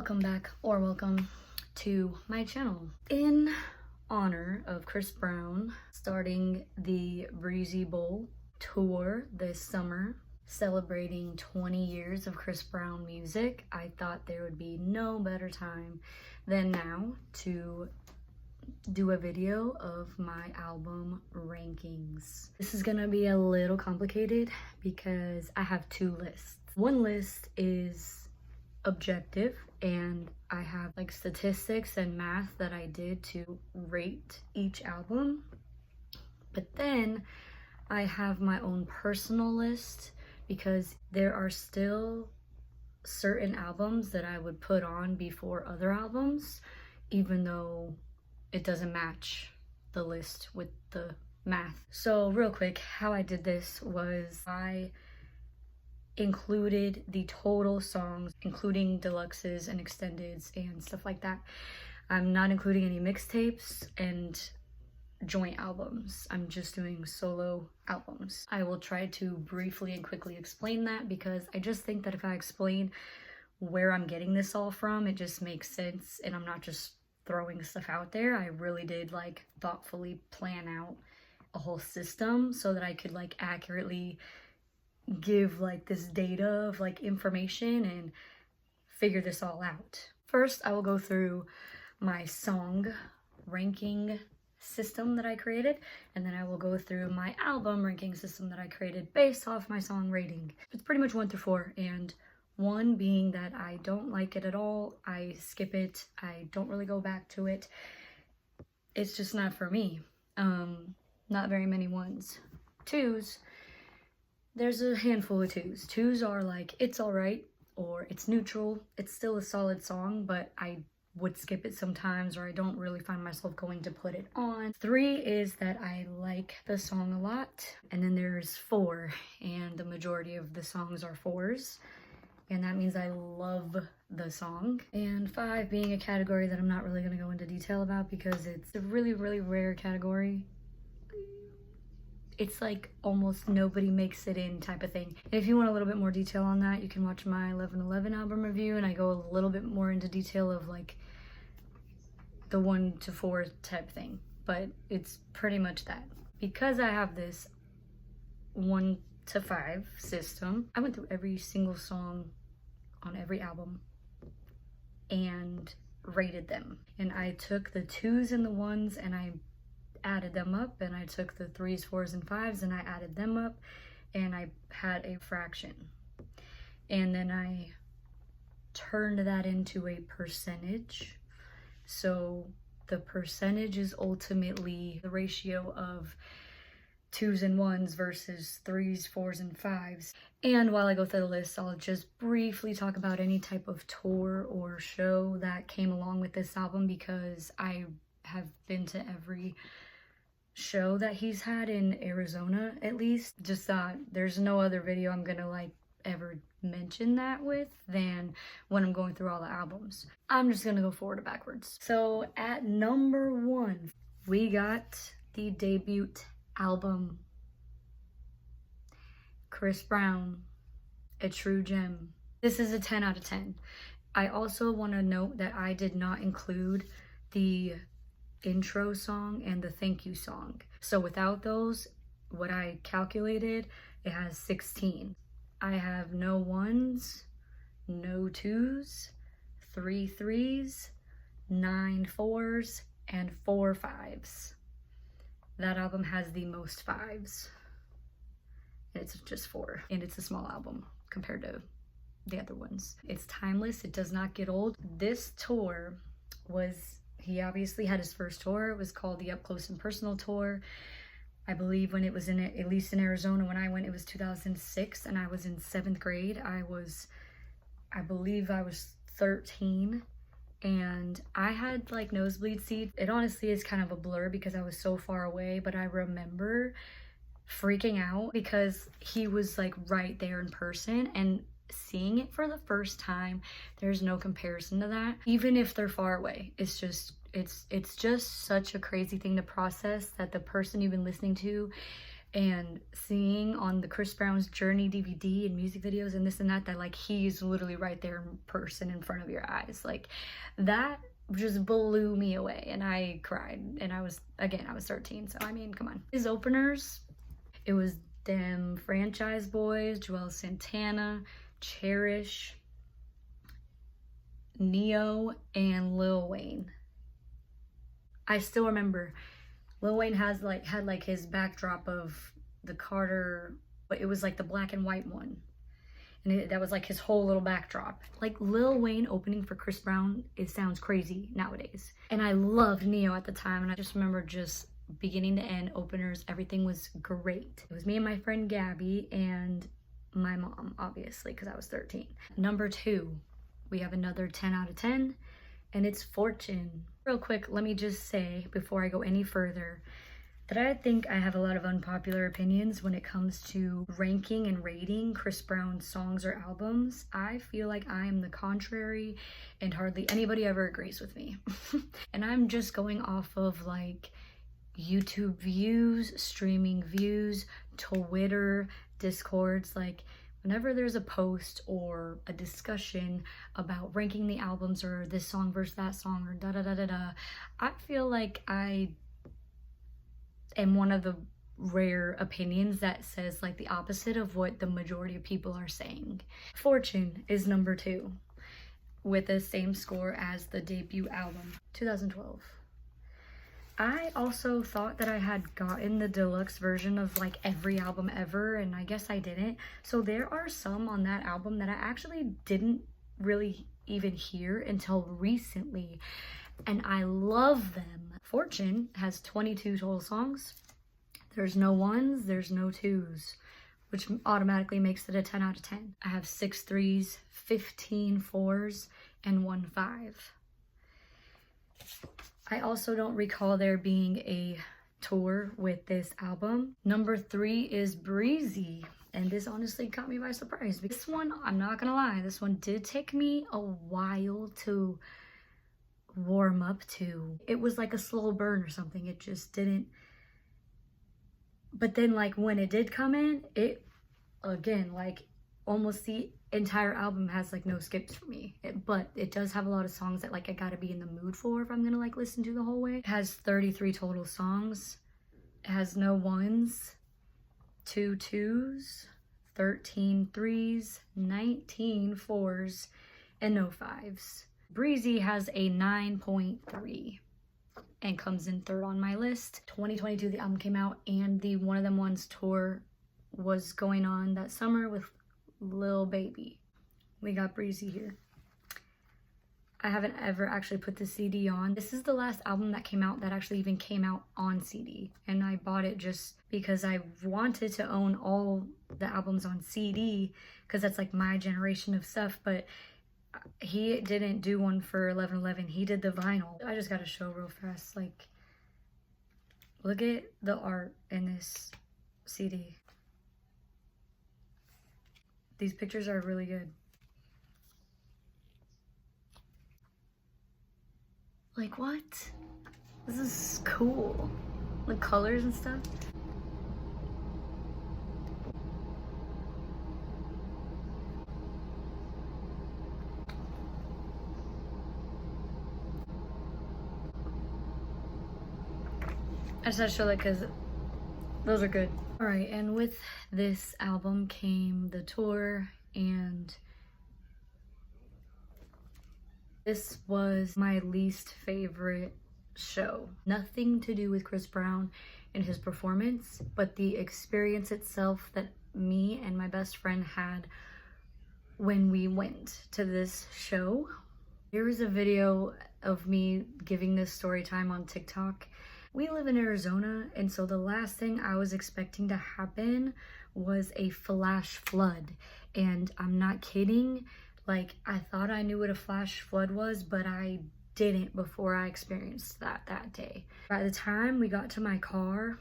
welcome back or welcome to my channel. In honor of Chris Brown starting the Breezy Bowl tour this summer, celebrating 20 years of Chris Brown music, I thought there would be no better time than now to do a video of my album rankings. This is gonna be a little complicated because I have two lists. One list is objective and I have like statistics and math that I did to rate each album, but then I have my own personal list because there are still certain albums that I would put on before other albums, even though it doesn't match the list with the math. So real quick, how I did this was I included the total songs, including deluxes and extendeds and stuff like that. I'm not including any mixtapes and joint albums. I'm just doing solo albums. I will try to briefly and quickly explain that because I just think that if I explain where I'm getting this all from, it just makes sense and I'm not just throwing stuff out there. I really did like thoughtfully plan out a whole system so that I could like accurately give like this data of like information and figure this all out. First, I will go through my song ranking system that I created, and then I will go through my album ranking system that I created based off my song rating. It's pretty much 1 through 4, and 1 being that I don't like it at all, I skip it, I don't really go back to it. It's just not for me. Not very many 1s. 2s, there's a handful of 2s. 2s are like, it's alright, or it's neutral. It's still a solid song, but I would skip it sometimes, or I don't really find myself going to put it on. 3 is that I like the song a lot. And then there's 4, and the majority of the songs are 4s. And that means I love the song. And 5 being a category that I'm not really gonna go into detail about because it's a really, really rare category. It's like almost nobody makes it in type of thing. And if you want a little bit more detail on that, you can watch my 11/11 album review, and I go a little bit more into detail of like the 1 to 4 type thing. But it's pretty much that. Because I have this 1 to 5 system, I went through every single song on every album and rated them. And I took the 2s and the 1s and I added them up, and I took the 3s, 4s, and 5s and I added them up, and I had a fraction. And then I turned that into a percentage. So the percentage is ultimately the ratio of 2s and 1s versus 3s, 4s, and 5s. And while I go through the list, I'll just briefly talk about any type of tour or show that came along with this album because I have been to every show that he's had in Arizona, at least. Just there's no other video I'm gonna like ever mention that with than when I'm going through all the albums. I'm just gonna go forward and backwards. So at number 1, we got the debut album, Chris Brown, A True Gem. This is a 10 out of 10. I also want to note that I did not include the intro song and the thank you song. So without those, what I calculated, it has 16. I have no 1s, no 2s, 3 3s, 9 4s, and 4 5s. That album has the most 5s. It's just 4, and it's a small album compared to the other ones. It's timeless, it does not get old. This tour was, he obviously had his first tour. It was called the Up Close and Personal Tour. I believe when it was in, at least in Arizona, when I went, it was 2006, and I was in 7th grade. I believe I was 13, and I had like nosebleed seats. It honestly is kind of a blur because I was so far away, but I remember freaking out because he was like right there in person, and seeing it for the first time, there's no comparison to that. Even if they're far away, it's just such a crazy thing to process that the person you've been listening to and seeing on the Chris Brown's Journey DVD and music videos and this and that, that like he's literally right there in person in front of your eyes. Like that just blew me away, and I cried. And I was 13, so I mean, come on. His openers, it was them Franchise Boys, Joel Santana, Cherish, Neo, and Lil Wayne. I still remember Lil Wayne had like his backdrop of the Carter, but it was like the black and white one. And that was like his whole little backdrop. Like Lil Wayne opening for Chris Brown, it sounds crazy nowadays. And I loved Neo at the time, and I just remember just beginning to end openers, everything was great. It was me and my friend Gabby and my mom, obviously, because I was 13. Number 2, we have another 10 out of 10, and it's Fortune. Real quick, let me just say before I go any further that I think I have a lot of unpopular opinions when it comes to ranking and rating Chris Brown songs or albums. I feel like I am the contrary, and hardly anybody ever agrees with me. And I'm just going off of like YouTube views, streaming views, Twitter, Discords. Like whenever there's a post or a discussion about ranking the albums or this song versus that song or da-da-da-da-da, I feel like I am one of the rare opinions that says like the opposite of what the majority of people are saying. Fortune is number 2 with the same score as the debut album, 2012. I also thought that I had gotten the deluxe version of like every album ever, and I guess I didn't. So there are some on that album that I actually didn't really even hear until recently, and I love them. Fortune has 22 total songs. There's no 1s, there's no 2s, which automatically makes it a 10 out of 10. I have 6 3s, 15 4s, and 1 5. I also don't recall there being a tour with this album. Number 3 is Breezy, and this honestly caught me by surprise. This one, I'm not gonna lie, this one did take me a while to warm up to. It was like a slow burn or something. It just didn't. But then like when it did come in, it again, like almost the entire album has like no skips for me. But it does have a lot of songs that like I gotta be in the mood for if I'm gonna like listen to the whole way. It has 33 total songs. It has no 1s, 2 2s, 13 3s, 19 4s, and no 5s. Breezy has a 9.3 and comes in 3rd on my list. 2022, the album came out, and the One of Them Ones tour was going on that summer with Lil Baby. We got Breezy here. I haven't ever actually put the CD on. This is the last album that came out that actually even came out on CD, and I bought it just because I wanted to own all the albums on CD because that's like my generation of stuff. But he didn't do one for 11/11. He did the vinyl. I just gotta show real fast, like, look at the art in this CD. These pictures are really good. Like, what? This is cool. The colors and stuff. I just had to show that because those are good. All right, and with this album came the tour, and this was my least favorite show. Nothing to do with Chris Brown and his performance, but the experience itself that me and my best friend had when we went to this show. Here is a video of me giving this story time on TikTok. We live in Arizona, and so the last thing I was expecting to happen was a flash flood. And I'm not kidding, like I thought I knew what a flash flood was, but I didn't before I experienced that day. By the time we got to my car,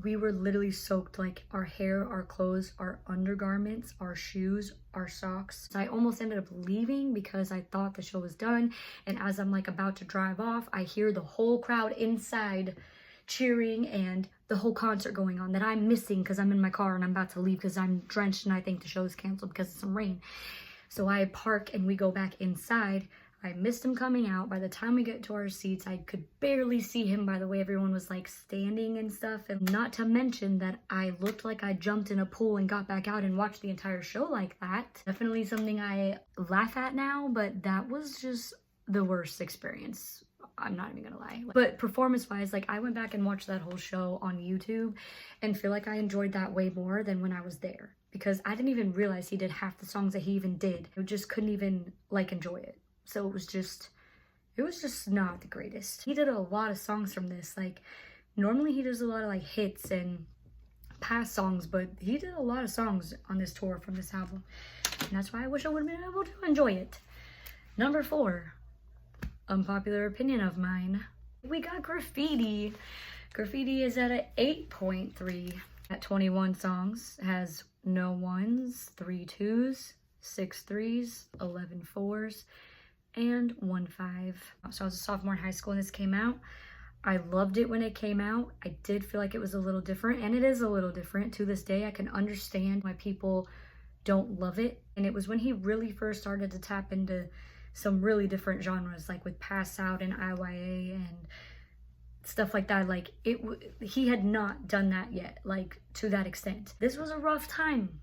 we were literally soaked, like our hair, our clothes, our undergarments, our shoes, our socks. So I almost ended up leaving because I thought the show was done. And as I'm like about to drive off, I hear the whole crowd inside cheering and the whole concert going on that I'm missing because I'm in my car and I'm about to leave because I'm drenched and I think the show is canceled because of some rain. So I park and we go back inside. I missed him coming out. By the time we get to our seats, I could barely see him by the way everyone was like standing and stuff. And not to mention that I looked like I jumped in a pool and got back out and watched the entire show like that. Definitely something I laugh at now, but that was just the worst experience. I'm not even gonna lie. But performance-wise, like I went back and watched that whole show on YouTube and feel like I enjoyed that way more than when I was there. Because I didn't even realize he did half the songs that he even did. I just couldn't even like enjoy it. So it was just not the greatest. He did a lot of songs from this. Like normally he does a lot of like hits and past songs, but he did a lot of songs on this tour from this album. And that's why I wish I would have been able to enjoy it. Number 4, unpopular opinion of mine. We got Graffiti. Graffiti is at an 8.3 at 21 songs. It has no ones, 3 twos, 6 threes, 11 fours, and 1 5. So I was a sophomore in high school when this came out. I loved it when it came out. I did feel like it was a little different, and it is a little different. To this day, I can understand why people don't love it. And it was when he really first started to tap into some really different genres, like with Pass Out and IYA and stuff like that. Like he had not done that yet, like to that extent. This was a rough time.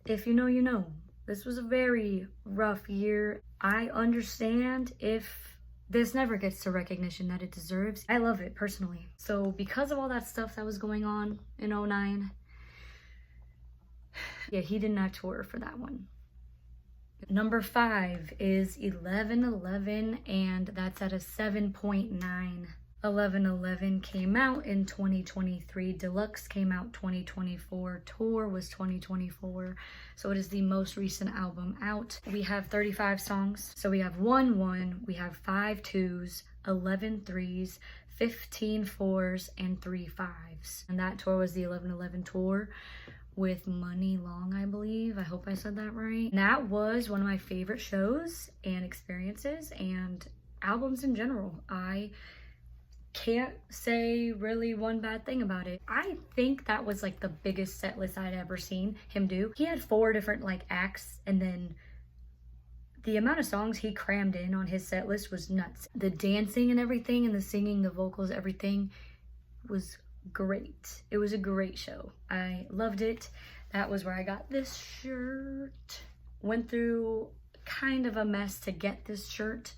If you know, you know. This was a very rough year. I understand if this never gets the recognition that it deserves. I love it personally. So because of all that stuff that was going on in 09, yeah, he did not tour for that one. Number 5 is 1111, and that's at a 7.9. 1111 came out in 2023. Deluxe came out 2024. Tour was 2024. So it is the most recent album out. We have 35 songs. So we have 1 1, we have 5 twos, 11 threes, 15 fours, and 3 fives. And that tour was the 1111 tour with Money Long, I believe. I hope I said that right. And that was one of my favorite shows and experiences and albums in general. I can't say really one bad thing about it. I think that was like the biggest set list I'd ever seen him do. He had 4 different like acts, and then the amount of songs he crammed in on his set list was nuts. The dancing and everything and the singing, the vocals, everything was great. It was a great show. I loved it. That was where I got this shirt. Went through kind of a mess to get this shirt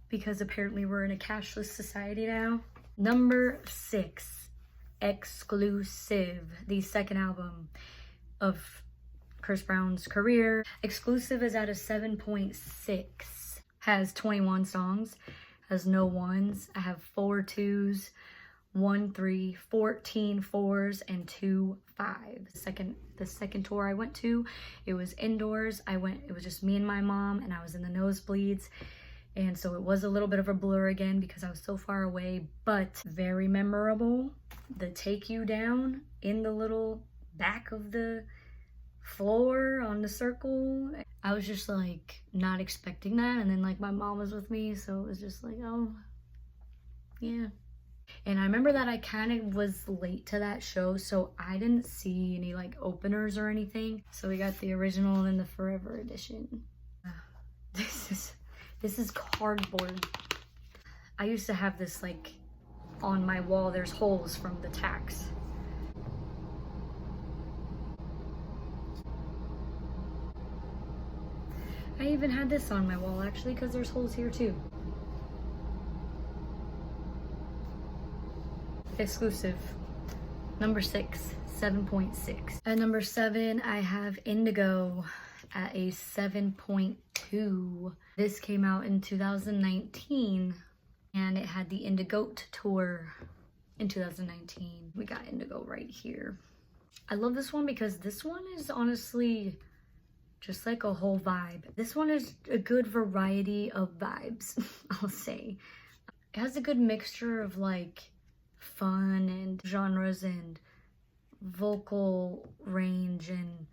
because apparently we're in a cashless society now. Number 6, Exclusive, the second album of Chris Brown's career. Exclusive is at a 7.6. Has 21 songs, has no ones. I have 4 twos, 1 3, 14 fours, and 2 fives. The second tour I went to, it was indoors. It was just me and my mom, and I was in the nosebleeds. And so it was a little bit of a blur again because I was so far away, but very memorable. The take you down in the little back of the floor on the circle. I was just like not expecting that. And then like my mom was with me, so it was just like, oh, yeah. And I remember that I kind of was late to that show, so I didn't see any like openers or anything. So we got the original and the Forever edition. This is cardboard. I used to have this like on my wall. There's holes from the tacks. I even had this on my wall actually because there's holes here too. Exclusive. Number 6, 7.6. At number 7, I have Indigo at a 7.2. This came out in 2019 and it had the Indigo tour in 2019. We got Indigo right here. I love this one because this one is honestly just like a whole vibe. This one is a good variety of vibes, I'll say. It has a good mixture of like fun and genres and vocal range, and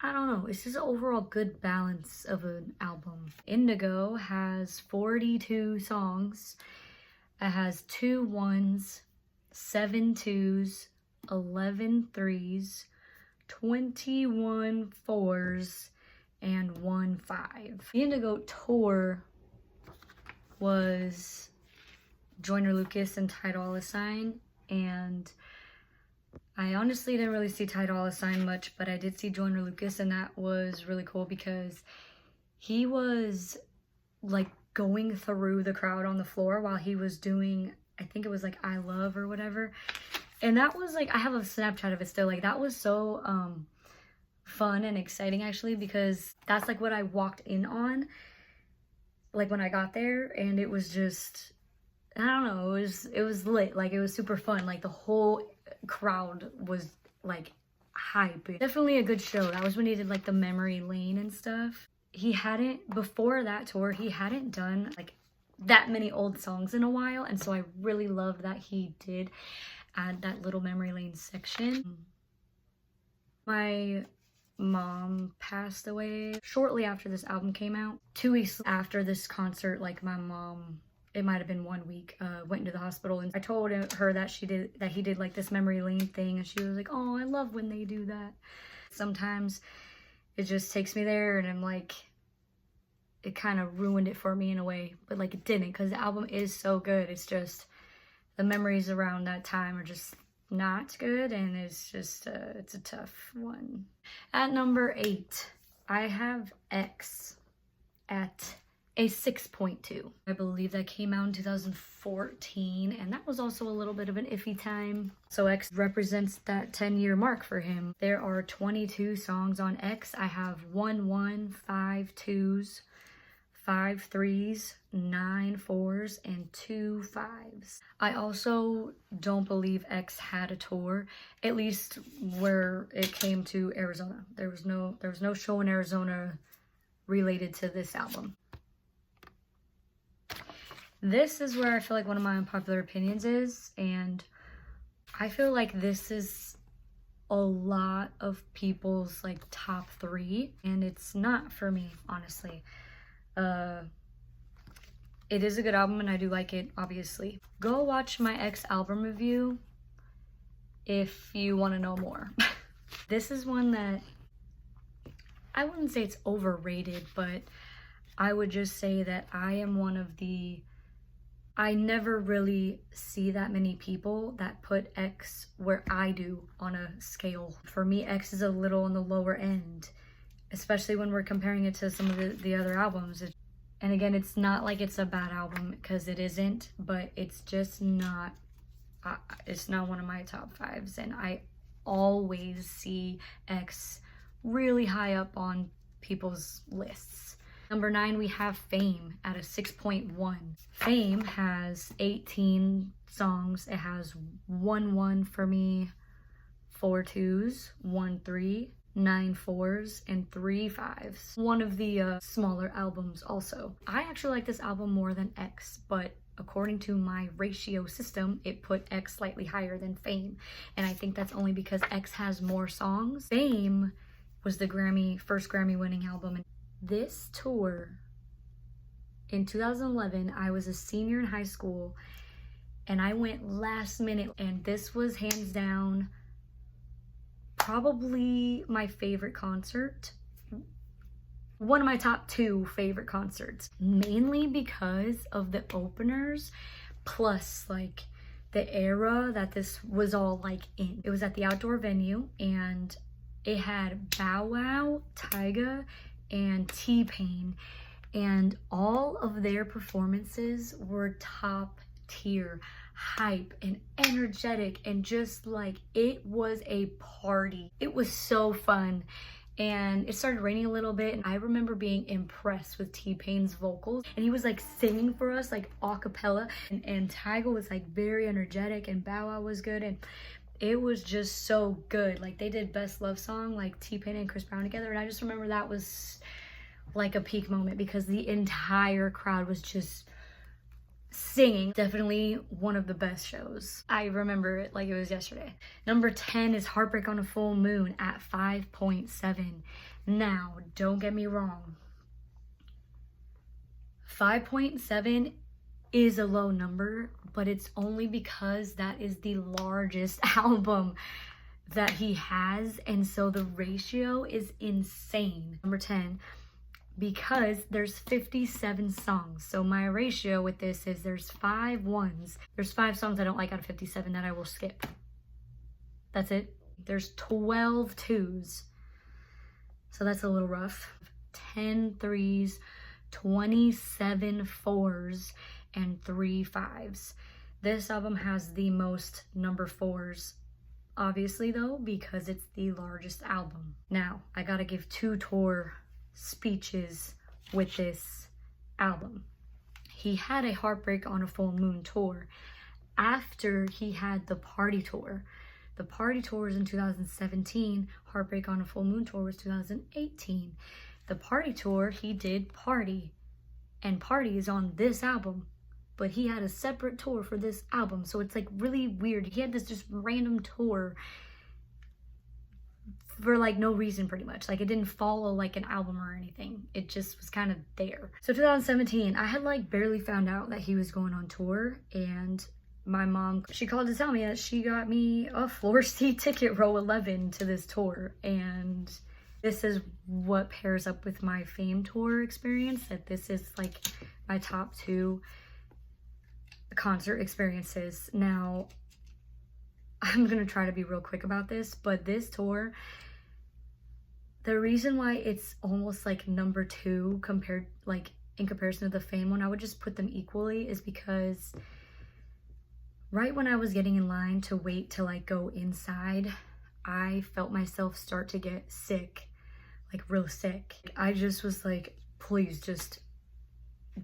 I don't know, it's just an overall good balance of an album. Indigo has 42 songs. It has 2 ones, 7 2s, 11 3s, 21 4s, and 1 5. The Indigo tour was Joyner Lucas and Ty Dolla $ign, and I honestly didn't really see Ty Dolla $ign much, but I did see Joyner Lucas, and that was really cool because he was like going through the crowd on the floor while he was doing, I think it was like I Love or whatever. And that was like, I have a Snapchat of it still. Like that was so fun and exciting actually, because that's like what I walked in on like when I got there, and it was just, I don't know, it was lit. Like it was super fun. Like the whole crowd was like hype. Definitely a good show. That was when he did like the memory lane and stuff. He hadn't, before that tour, he hadn't done like that many old songs in a while, and so I really loved that he did add that little memory lane section. My mom passed away shortly after this album came out. 2 weeks after this concert, like my mom, it might have been 1 week, went into the hospital, and I told her that he did like this memory lane thing, and she was like, oh, I love when they do that. Sometimes it just takes me there, and I'm like, it kind of ruined it for me in a way, but like it didn't, because the album is so good. It's just the memories around that time are just not good, and it's just it's a tough one. At number 8, I have X at a 6.2. I believe that came out in 2014, and that was also a little bit of an iffy time. So X represents that 10-year mark for him. There are 22 songs on X. I have 1 1, 5 2s, 5 3s, 9 4s, and 2 5s. I also don't believe X had a tour, at least where it came to Arizona. There was no show in Arizona related to this album. This is where I feel like one of my unpopular opinions is, and I feel like this is a lot of people's like top 3, and it's not for me, honestly. It is a good album and I do like it, obviously. Go watch my X album review if you want to know more. This is one that I wouldn't say it's overrated, but I would just say that I am one of the, I never really see that many people that put X where I do on a scale. For me, X is a little on the lower end, especially when we're comparing it to some of the other albums. And again, it's not like it's a bad album, because it isn't, but it's just not, it's not one of my top 5s. And I always see X really high up on people's lists. Number 9, we have Fame at a 6.1. Fame has 18 songs. It has 1 1 for me, 4 2s, 1 3, 9 4s, and 3 5s. One of the smaller albums also. I actually like this album more than X, but according to my ratio system, it put X slightly higher than Fame. And I think that's only because X has more songs. Fame was the first Grammy winning album. And this tour in 2011, I was a senior in high school, and I went last minute, and this was hands down probably my favorite concert. One of my top 2 favorite concerts, mainly because of the openers, plus like the era that this was all like in. It was at the outdoor venue, and it had Bow Wow, Tyga, and T-Pain, and all of their performances were top tier, hype and energetic, and just like, it was a party. It was so fun. And it started raining a little bit, and I remember being impressed with T-Pain's vocals, and he was like singing for us like a cappella, and Tyga was like very energetic, and Bow Wow was good, and it was just so good. Like they did Best Love Song, like T-Pain and Chris Brown together, and I just remember that was like a peak moment because the entire crowd was just singing. Definitely one of the best shows. I remember it like it was yesterday. Number 10 is Heartbreak on a Full Moon at 5.7. Now, don't get me wrong. 5.7 is a low number, but it's only because that is the largest album that he has, and so the ratio is insane. Number 10, because there's 57 songs. So my ratio with this is there's 5 ones. There's 5 songs I don't like out of 57 that I will skip. That's it. There's 12 twos. So that's a little rough. 10 threes, 27 fours, and 3 fives. This album has the most number 4s, obviously though, because it's the largest album. Now, I gotta give 2 tour speeches with this album. He had a Heartbreak on a Full Moon tour after he had the Party tour. The Party tour was in 2017. Heartbreak on a Full Moon tour was 2018. The Party tour, he did Party, and Party is on this album, but he had a separate tour for this album, so it's like really weird. He had this just random tour for like no reason, pretty much. Like, it didn't follow like an album or anything. It just was kind of there. So 2017, I had like barely found out that he was going on tour, and my mom, she called to tell me that she got me a floor seat ticket, row 11, to this tour. And this is what pairs up with my Fame tour experience, that this is like my top 2 concert experiences. Now, I'm gonna try to be real quick about this, but this tour, the reason why it's almost like number 2 compared, like in comparison to the Fame one, I would just put them equally, is because right when I was getting in line to wait to like go inside, I felt myself start to get sick, like real sick. I just was like, please just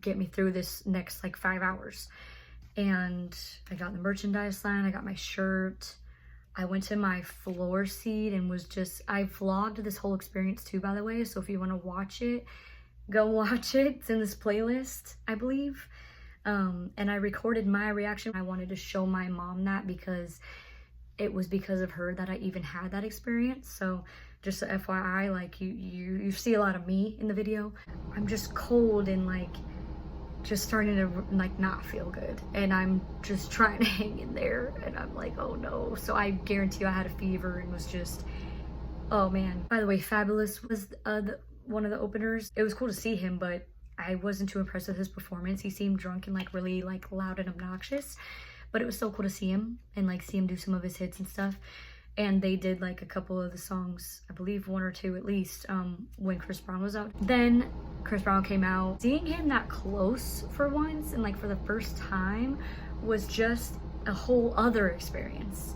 get me through this next like 5 hours. And I got the merchandise line, I got my shirt, I went to my floor seat and was just, I vlogged this whole experience too, by the way, so if you want to watch it, go watch it. It's in this playlist, I believe. And I recorded my reaction. I wanted to show my mom that because it was because of her that I even had that experience. So just a FYI, like you see a lot of me in the video. I'm just cold and like just starting to like not feel good, and I'm just trying to hang in there, and I'm like, oh no. So I guarantee you I had a fever and was just, oh man. By the way, Fabulous was one of the openers. It was cool to see him, but I wasn't too impressed with his performance. He seemed drunk and like really like loud and obnoxious, but it was still cool to see him and like see him do some of his hits and stuff. And they did like a couple of the songs, I believe 1 or 2 at least, when Chris Brown was out. Then Chris Brown came out. Seeing him that close for once and like for the first time was just a whole other experience,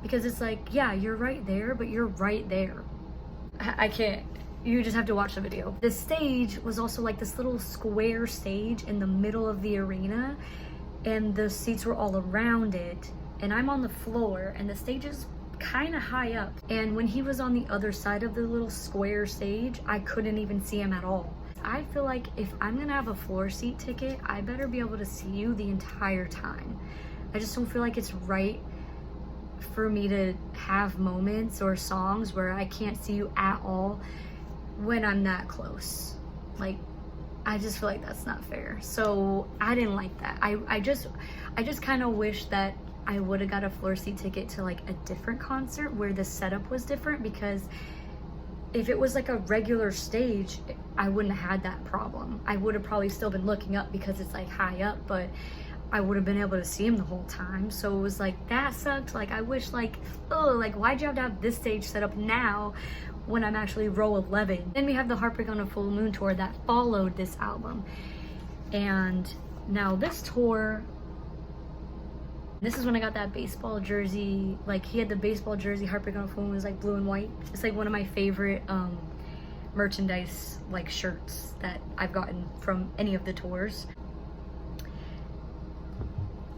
because it's like, yeah, you're right there, but you're right there. I can't. You just have to watch the video. The stage was also like this little square stage in the middle of the arena, and the seats were all around it, and I'm on the floor, and the stage is kind of high up. And when he was on the other side of the little square stage, I couldn't even see him at all. I feel like if I'm gonna have a floor seat ticket, I better be able to see you the entire time. I just don't feel like it's right for me to have moments or songs where I can't see you at all when I'm that close. Like, I just feel like that's not fair. So I didn't like that. I just kind of wish that I would have got a floor seat ticket to like a different concert where the setup was different, because if it was like a regular stage, I wouldn't have had that problem. I would have probably still been looking up because it's like high up, but I would have been able to see him the whole time. So it was like, that sucked. Like, I wish like, oh, like why'd you have to have this stage set up now when I'm actually row 11? Then we have the Heartbreak on a Full Moon tour that followed this album. And now this tour, this is when I got that baseball jersey. Like, he had the baseball jersey, Heartbreak on a Full Moon, was like blue and white. It's like one of my favorite merchandise like shirts that I've gotten from any of the tours.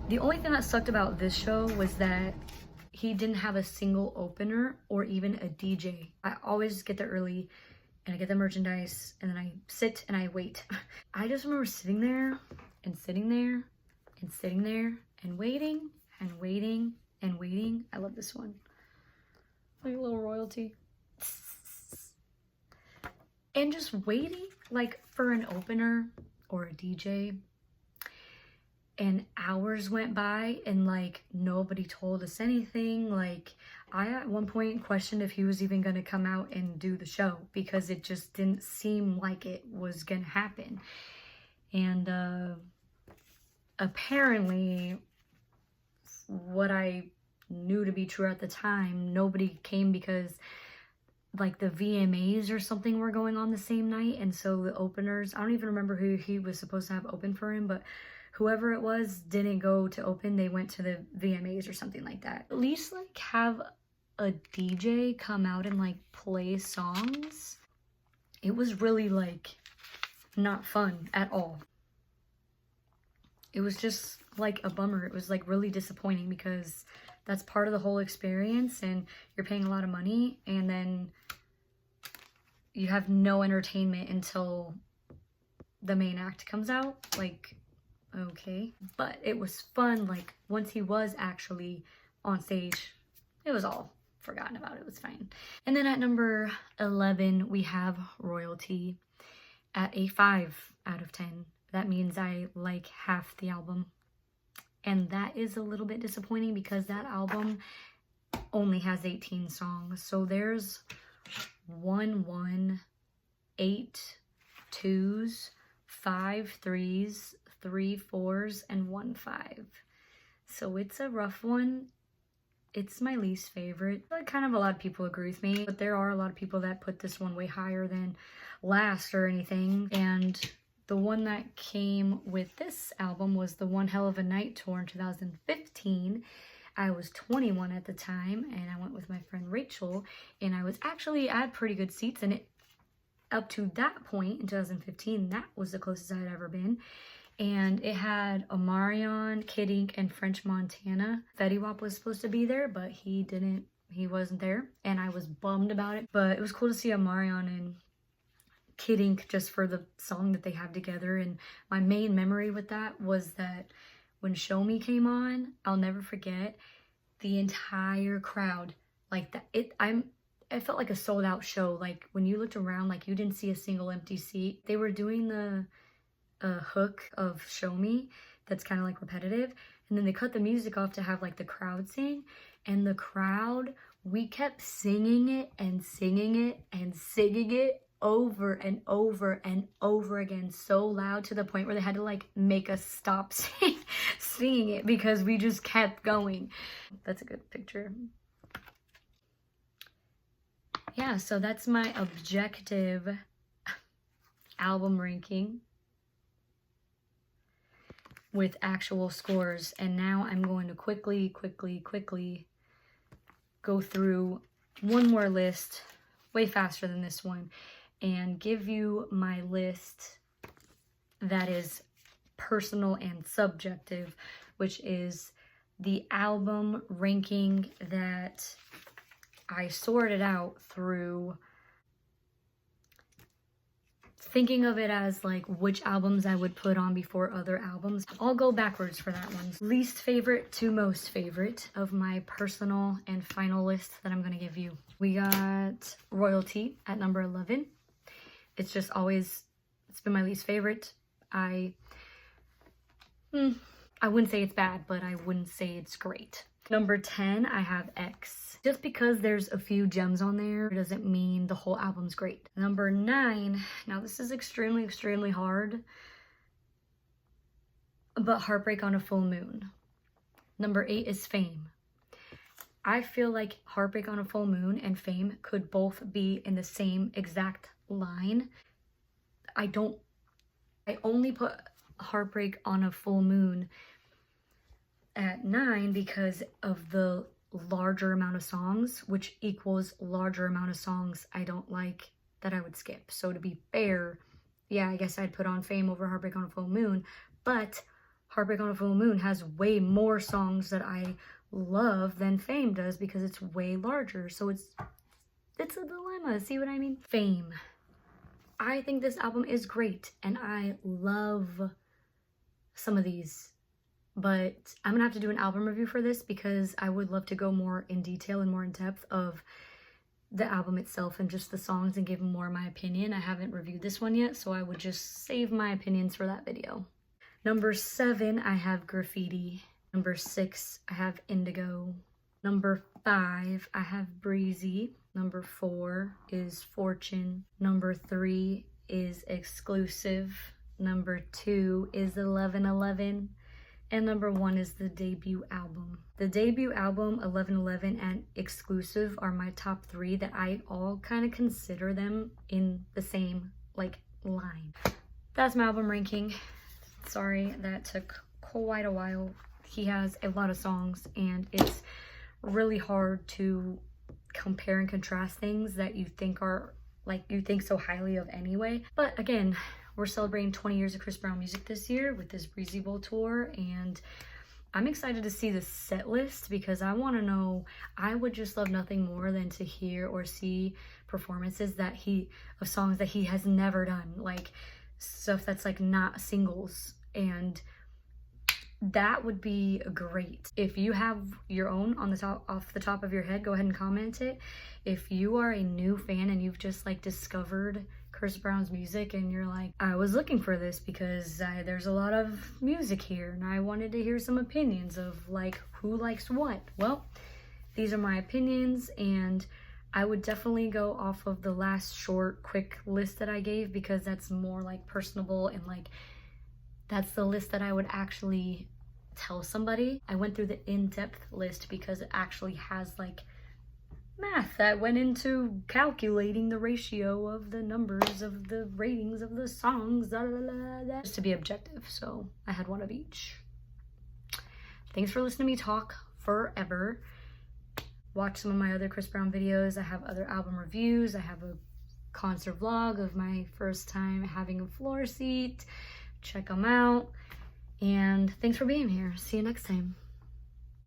The only thing that sucked about this show was that he didn't have a single opener or even a DJ. I always get there early and I get the merchandise and then I sit and I wait. I just remember sitting there and sitting there and sitting there and waiting and waiting and waiting. I love this one. Like a little royalty. And just waiting like for an opener or a DJ. and hours went by and like nobody told us anything. Like I at one point questioned if he was even going to come out and do the show because it just didn't seem like it was going to happen. And apparently what I knew to be true at the time, nobody came because like the VMAs or something were going on the same night, and so the openers, I don't even remember who he was supposed to have open for him, but whoever it was didn't go to open. They went to the VMAs or something like that. At least like have a DJ come out and like play songs. It was really like not fun at all. It was just like a bummer. It was like really disappointing because that's part of the whole experience and you're paying a lot of money and then you have no entertainment until the main act comes out. Like, okay. But it was fun. Like once he was actually on stage, it was all forgotten about. It was fine. And then at number 11, we have Royalty at a 5 out of 10. That means I like half the album. And that is a little bit disappointing because that album only has 18 songs. So there's 1 1, 8 2s, 5 3s, 3 4s, and 1 5. So it's a rough one. It's my least favorite. Like kind of a lot of people agree with me, but there are a lot of people that put this one way higher than Last or anything. And the one that came with this album was the One Hell of a Night tour in 2015. I was 21 at the time, and I went with my friend Rachel, and I was actually at pretty good seats, and it up to that point in 2015, that was the closest I had ever been. And it had Omarion, Kid Ink, and French Montana. Fetty Wap was supposed to be there, but he wasn't there, and I was bummed about it. But it was cool to see Omarion and Kid Ink just for the song that they have together. And my main memory with that was that when Show Me came on, I'll never forget the entire crowd. Like that, it felt like a sold out show. Like when you looked around, like you didn't see a single empty seat. They were doing the hook of Show Me that's kind of like repetitive, and then they cut the music off to have like the crowd sing, and the crowd, we kept singing it and singing it and singing it over and over and over again, so loud to the point where they had to like make us stop singing it because we just kept going. That's a good picture. Yeah, so that's my objective album ranking with actual scores. And now I'm going to quickly go through one more list, way faster than this one, and give you my list that is personal and subjective, which is the album ranking that I sorted out through thinking of it as like which albums I would put on before other albums. I'll go backwards for that one. Least favorite to most favorite of my personal and final list that I'm going to give you. We got Royalty at number 11. It's just always, it's been my least favorite. I wouldn't say it's bad, but I wouldn't say it's great. Number 10, I have X. Just because there's a few gems on there doesn't mean the whole album's great. Number 9, now this is extremely hard, but Heartbreak on a Full Moon. Number 8 is Fame. I feel like Heartbreak on a Full Moon and Fame could both be in the same exact line. I only put Heartbreak on a Full Moon at 9 because of the larger amount of songs, which equals larger amount of songs I don't like that I would skip. So to be fair, yeah, I guess I'd put on Fame over Heartbreak on a Full Moon, but Heartbreak on a Full Moon has way more songs that I love than Fame does because it's way larger. So it's a dilemma. See what I mean? Fame. I think this album is great and I love some of these, but I'm gonna have to do an album review for this because I would love to go more in detail and more in depth of the album itself and just the songs and give more of my opinion. I haven't reviewed this one yet, so I would just save my opinions for that video. Number 7, I have Graffiti. Number 6, I have Indigo. Number 5, I have Breezy. Number 4 is Fortune. Number 3 is Exclusive. Number 2 is 1111. And number 1 is the debut album. The debut album, 1111, and Exclusive are my top 3 that I all kind of consider them in the same like line. That's my album ranking. Sorry, that took quite a while. He has a lot of songs and it's really hard to compare and contrast things that you think are like you think so highly of anyway. But again, we're celebrating 20 years of Chris Brown music this year with this Breezy Bowl tour, and I'm excited to see the set list because I want to know. I would just love nothing more than to hear or see performances of songs that he has never done, like stuff that's like not singles, and that would be great. If you have your own off the top of your head, go ahead and comment it. If you are a new fan and you've just like discovered Chris Brown's music and you're like, I was looking for this because there's a lot of music here and I wanted to hear some opinions of like who likes what. Well, these are my opinions, and I would definitely go off of the last short quick list that I gave because that's more like personable and like that's the list that I would actually tell somebody. I went through the in-depth list because it actually has like math that went into calculating the ratio of the numbers of the ratings of the songs, just to be objective. So I had one of each. Thanks for listening to me talk forever. Watch some of my other Chris Brown videos. I have other album reviews. I have a concert vlog of my first time having a floor seat. Check them out. And thanks for being here. See you next time.